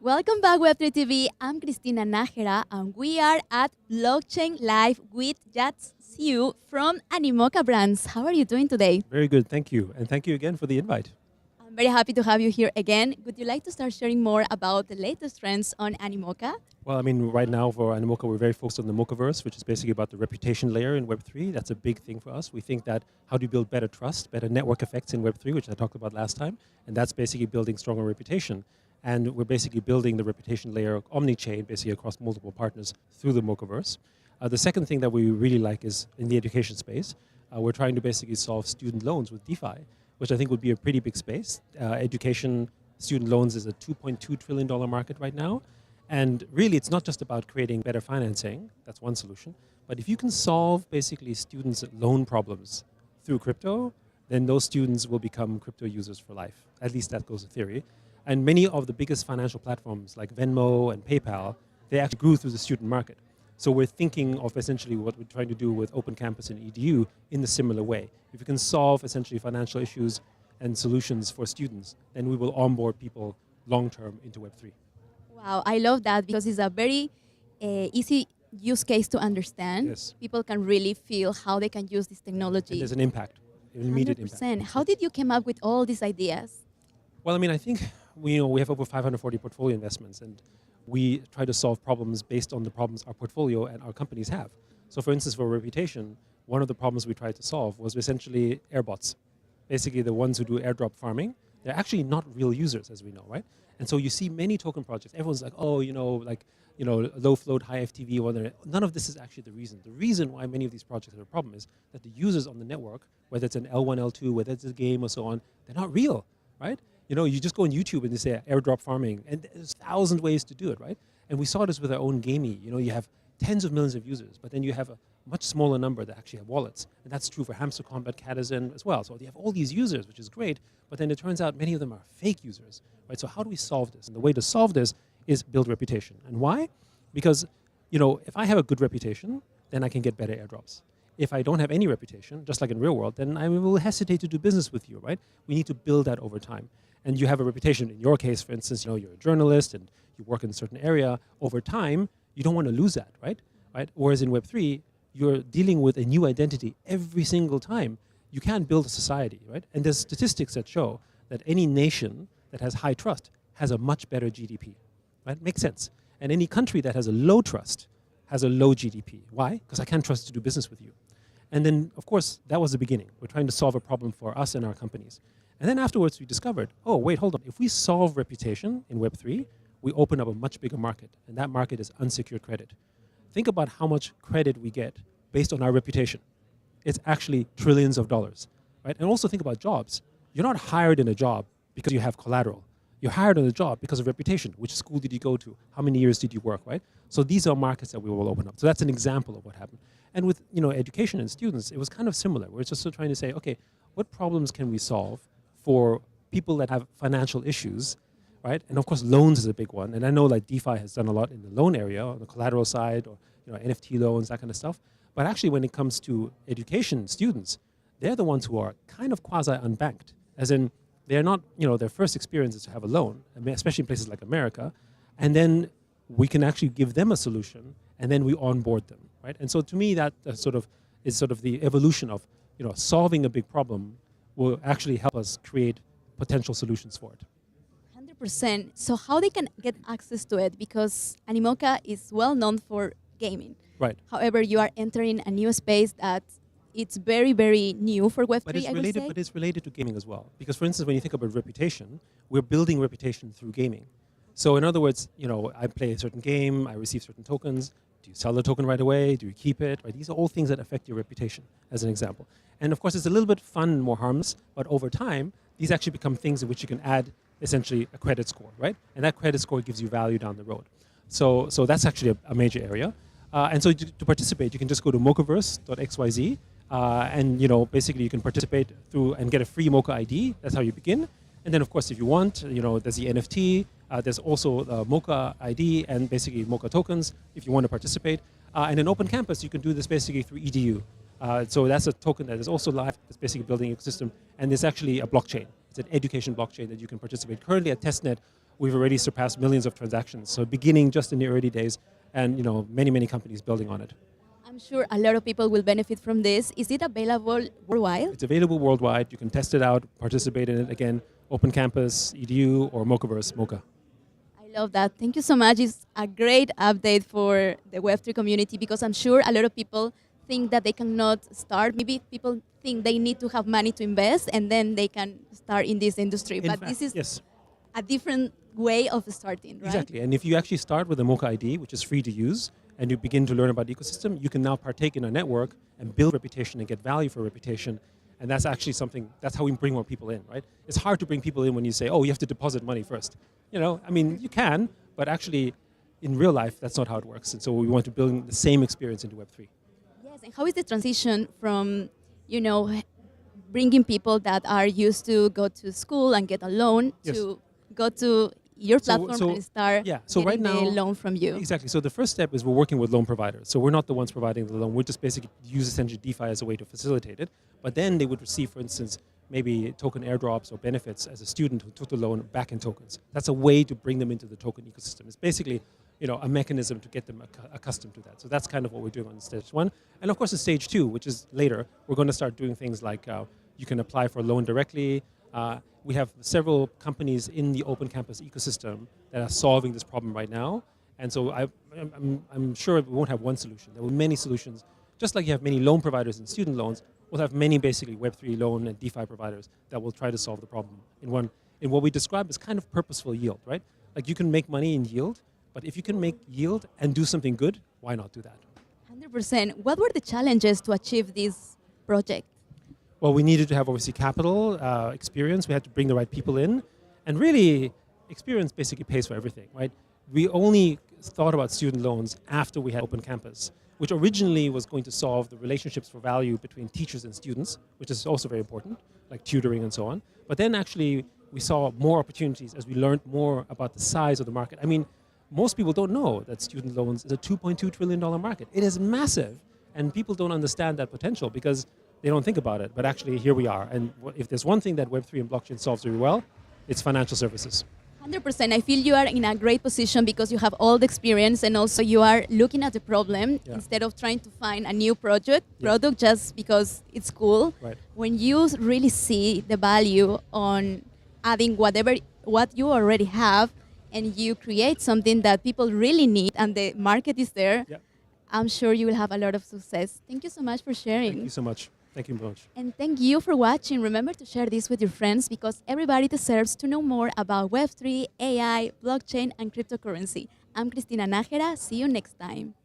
Welcome back, Web3 TV. I'm Cristina Najera, and we are at Blockchain Live with Yat Siu from Animoca Brands. How are you doing today? Very good, thank you. And thank you again for the invite. I'm very happy to have you here again. Would you like to start sharing more about the latest trends on Animoca? Well, I mean, right now for Animoca, we're very focused on the Mochaverse, which is basically about the reputation layer in Web3. That's a big thing for us. We think that how do you build better trust, better network effects in Web3, which I talked about last time, and that's basically building stronger reputation. And we're basically building the reputation layer of OmniChain, basically across multiple partners through the Mochaverse. The second thing that we really like is in the education space. We're trying to basically solve student loans with DeFi, which I think would be a pretty big space. Education student loans is a $2.2 trillion market right now. And really, it's not just about creating better financing. That's one solution. But if you can solve basically students' loan problems through crypto, then those students will become crypto users for life. At least that goes in theory. And many of the biggest financial platforms like Venmo and PayPal, they actually grew through the student market. So we're thinking of essentially what we're trying to do with Open Campus and EDU in a similar way. If we can solve essentially financial issues and solutions for students, then we will onboard people long-term into Web3. Wow, I love that because it's a very easy use case to understand. Yes. People can really feel how they can use this technology. And there's an impact, an immediate 100%. impact. How did you come up with all these ideas? Well, I mean, I think we have over 540 portfolio investments, and we try to solve problems based on the problems our portfolio and our companies have. So for instance, for reputation, one of the problems we tried to solve was essentially airbots. Basically, the ones who do airdrop farming, they're actually not real users, as we know, right? And so you see many token projects, everyone's like, oh, low float, high FTV, none of this is actually the reason. The reason why many of these projects have a problem is that the users on the network, whether it's an L1, L2, whether it's a game or so on, they're not real, right? You just go on YouTube and you say airdrop farming, and there's 1,000 ways to do it, right? And we saw this with our own gaming. You have tens of millions of users, but then you have a much smaller number that actually have wallets. And that's true for Hamster Combat, Catizen as well. So you have all these users, which is great, but then it turns out many of them are fake users, right? So how do we solve this? And the way to solve this is build reputation. And why? Because, if I have a good reputation, then I can get better airdrops. If I don't have any reputation, just like in real world, then I will hesitate to do business with you, right? We need to build that over time. And you have a reputation. In your case, for instance, you're a journalist and you work in a certain area. Over time, you don't want to lose that, right? Whereas in Web3, you're dealing with a new identity every single time. You can't build a society, right? And there's statistics that show that any nation that has high trust has a much better GDP, right? Makes sense. And any country that has a low trust has a low GDP. Why? Because I can't trust to do business with you. And then, of course, that was the beginning. We're trying to solve a problem for us and our companies. And then afterwards, we discovered, oh, wait, hold on. If we solve reputation in Web3, we open up a much bigger market. And that market is unsecured credit. Think about how much credit we get based on our reputation. It's actually trillions of dollars, right? And also think about jobs. You're not hired in a job because you have collateral. You're hired in a job because of reputation. Which school did you go to? How many years did you work, right? So these are markets that we will open up. So that's an example of what happened. And with education and students, it was kind of similar. We're just trying to say, okay, what problems can we solve for people that have financial issues, right? And of course, loans is a big one. And I know like DeFi has done a lot in the loan area, on the collateral side, or NFT loans, that kind of stuff. But actually, when it comes to education students, they're the ones who are kind of quasi-unbanked, as in they're not, their first experience is to have a loan, especially in places like America. And then we can actually give them a solution, and then we onboard them, right? And so to me, that is sort of the evolution of, solving a big problem will actually help us create potential solutions for it. 100%. So how they can get access to it? Because Animoca is well known for gaming. Right. However, you are entering a new space that it's very, very new for Web3, But it's related to gaming as well. Because for instance, when you think about reputation, we're building reputation through gaming. So in other words, I play a certain game, I receive certain tokens. Do you sell the token right away? Do you keep it? Right? These are all things that affect your reputation, as an example. And of course, it's a little bit fun and more harmless, but over time, these actually become things in which you can add essentially a credit score, right? And that credit score gives you value down the road. So that's actually a major area. And so to participate, you can just go to mochaverse.xyz, and basically you can participate through and get a free Mocha ID. That's how you begin. And then, of course, if you want, there's the NFT. There's also the Mocha ID and basically Mocha tokens if you want to participate. And in Open Campus, you can do this basically through EDU. So that's a token that is also live. It's basically building an ecosystem. And it's actually a blockchain. It's an education blockchain that you can participate. Currently at testnet, we've already surpassed millions of transactions. So beginning just in the early days, and many, many companies building on it. I'm sure a lot of people will benefit from this. Is it available worldwide? It's available worldwide. You can test it out, participate in it. Again, Open Campus, EDU, or Mochaverse, Mocha. I love that. Thank you so much. It's a great update for the Web3 community because I'm sure a lot of people think that they cannot start. Maybe people think they need to have money to invest and then they can start in this industry. In but fact, this is yes. a different way of starting, right? Exactly. And if you actually start with a Mocha ID, which is free to use, and you begin to learn about the ecosystem, you can now partake in a network and build reputation and get value for reputation. And that's actually something, that's how we bring more people in, right? It's hard to bring people in when you say, oh, you have to deposit money first. You can, but actually in real life, that's not how it works. And so we want to build the same experience into Web3. Yes, and how is the transition from, bringing people that are used to go to school and get a loan Yes. to go to your platform and start So right getting now, the loan from you? Exactly. So the first step is we're working with loan providers. So we're not the ones providing the loan. We're just basically use essentially DeFi as a way to facilitate it. But then they would receive, for instance, maybe token airdrops or benefits as a student who took the loan back in tokens. That's a way to bring them into the token ecosystem. It's basically a mechanism to get them accustomed to that. So that's kind of what we're doing on stage one. And of course, in stage two, which is later, we're going to start doing things like you can apply for a loan directly. We have several companies in the open campus ecosystem that are solving this problem right now. And so I'm sure we won't have one solution. There will be many solutions. Just like you have many loan providers and student loans, we'll have many basically Web3 loan and DeFi providers that will try to solve the problem in what we describe as kind of purposeful yield, right? Like you can make money in yield, but if you can make yield and do something good, why not do that? 100%. What were the challenges to achieve this project? Well, we needed to have obviously capital, experience. We had to bring the right people in. And really, experience basically pays for everything, right? We only thought about student loans after we had Open Campus, which originally was going to solve the relationships for value between teachers and students, which is also very important, like tutoring and so on. But then actually, we saw more opportunities as we learned more about the size of the market. I mean, most people don't know that student loans is a $2.2 trillion market. It is massive, and people don't understand that potential because they don't think about it, but actually here we are. And if there's one thing that Web3 and blockchain solves very well, it's financial services. 100%. I feel you are in a great position because you have all the experience and also you are looking at the problem instead of trying to find a new product just because it's cool. Right. When you really see the value on adding what you already have and you create something that people really need and the market is there, I'm sure you will have a lot of success. Thank you so much for sharing. Thank you so much. Thank you much. And thank you for watching. Remember to share this with your friends because everybody deserves to know more about Web3, AI, blockchain, and cryptocurrency. I'm Cristina Najera. See you next time.